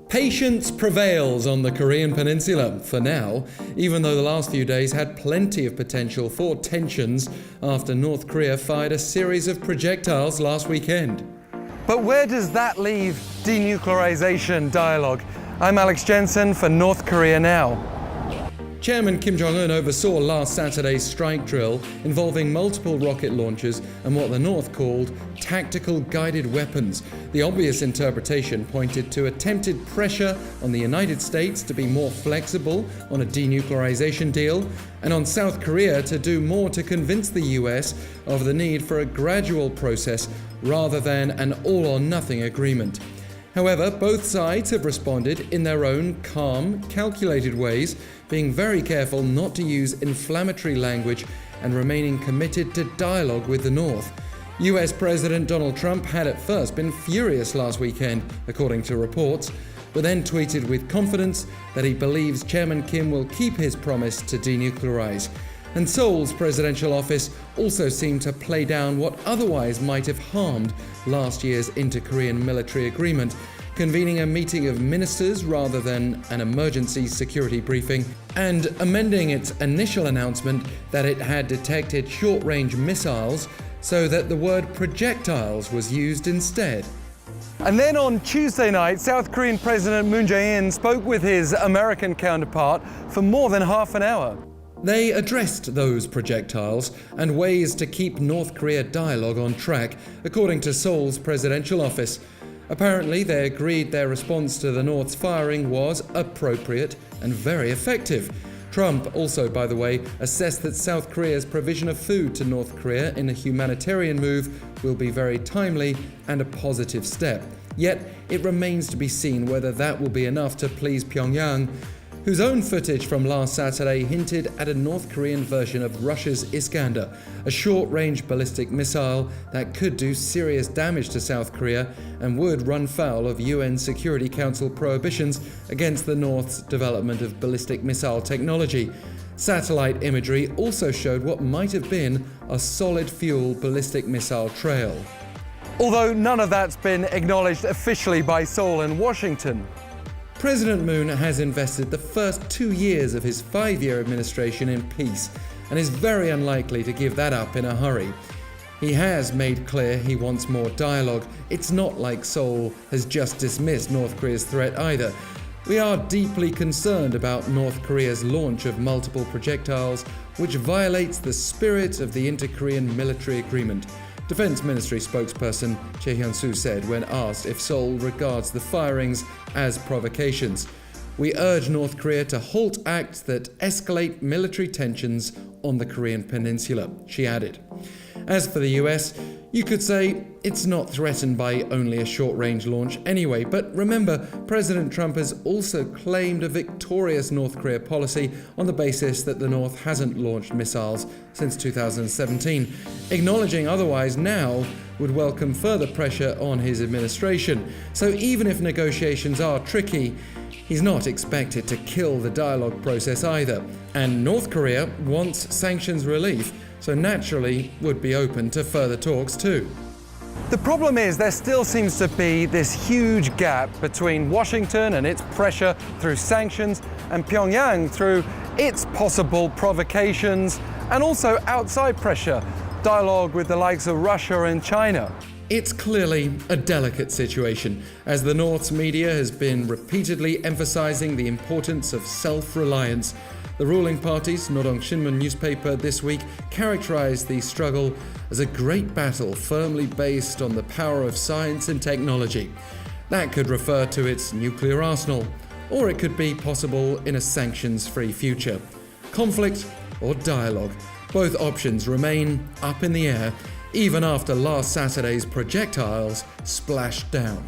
Patience prevails on the Korean Peninsula for now, even though the last few days had plenty of potential for tensions after North Korea fired a series of projectiles last weekend. But where does that leave denuclearization dialogue? I'm Alex Jensen for North Korea Now. Chairman Kim Jong-un oversaw last Saturday's strike drill involving multiple rocket launches and what the North called tactical guided weapons. The obvious interpretation pointed to attempted pressure on the United States to be more flexible on a denuclearization deal and on South Korea to do more to convince the US of the need for a gradual process rather than an all-or-nothing agreement. However, both sides have responded in their own calm, calculated ways, being very careful not to use inflammatory language and remaining committed to dialogue with the North. US President Donald Trump had at first been furious last weekend, according to reports, but then tweeted with confidence that he believes Chairman Kim will keep his promise to denuclearize. And Seoul's presidential office also seemed to play down what otherwise might have harmed last year's inter-Korean military agreement, convening a meeting of ministers rather than an emergency security briefing, and amending its initial announcement that it had detected short-range missiles so that the word projectiles was used instead. And then on Tuesday night, South Korean President Jae-in spoke with his American counterpart for more than half an hour. They addressed those projectiles and ways to keep North Korea dialogue on track, according to Seoul's presidential office. Apparently, they agreed their response to the North's firing was appropriate and very effective. Trump also, by the way, assessed that South Korea's provision of food to North Korea in a humanitarian move will be very timely and a positive step. Yet, it remains to be seen whether that will be enough to please Pyongyang, whose own footage from last Saturday hinted at a North Korean version of Russia's Iskander, a short-range ballistic missile that could do serious damage to South Korea and would run foul of UN Security Council prohibitions against the North's development of ballistic missile technology. Satellite imagery also showed what might have been a solid-fuel ballistic missile trail. Although none of that's been acknowledged officially by Seoul and Washington. President Moon has invested the first 2 years of his 5-year administration in peace and is very unlikely to give that up in a hurry. He has made clear he wants more dialogue. It's not like Seoul has just dismissed North Korea's threat either. We are deeply concerned about North Korea's launch of multiple projectiles, which violates the spirit of the inter-Korean military agreement. Defense Ministry spokesperson Jae-in said when asked if Seoul regards the firings as provocations. "We urge North Korea to halt acts that escalate military tensions on the Korean Peninsula," she added. As for the US, you could say it's not threatened by only a short-range launch anyway, but remember, President Trump has also claimed a victorious North Korea policy on the basis that the North hasn't launched missiles since 2017. Acknowledging otherwise now would welcome further pressure on his administration. So even if negotiations are tricky, he's not expected to kill the dialogue process either. And North Korea wants sanctions relief, so naturally would be open to further talks too. The problem is there still seems to be this huge gap between Washington and its pressure through sanctions and Pyongyang through its possible provocations and also outside pressure, dialogue with the likes of Russia and China. It's clearly a delicate situation, as the North's media has been repeatedly emphasizing the importance of self-reliance. The ruling party's Noreong Shinmun newspaper this week characterized the struggle as a great battle firmly based on the power of science and technology. That could refer to its nuclear arsenal, or it could be possible in a sanctions-free future. Conflict or dialogue, both options remain up in the air, even after last Saturday's projectiles splashed down.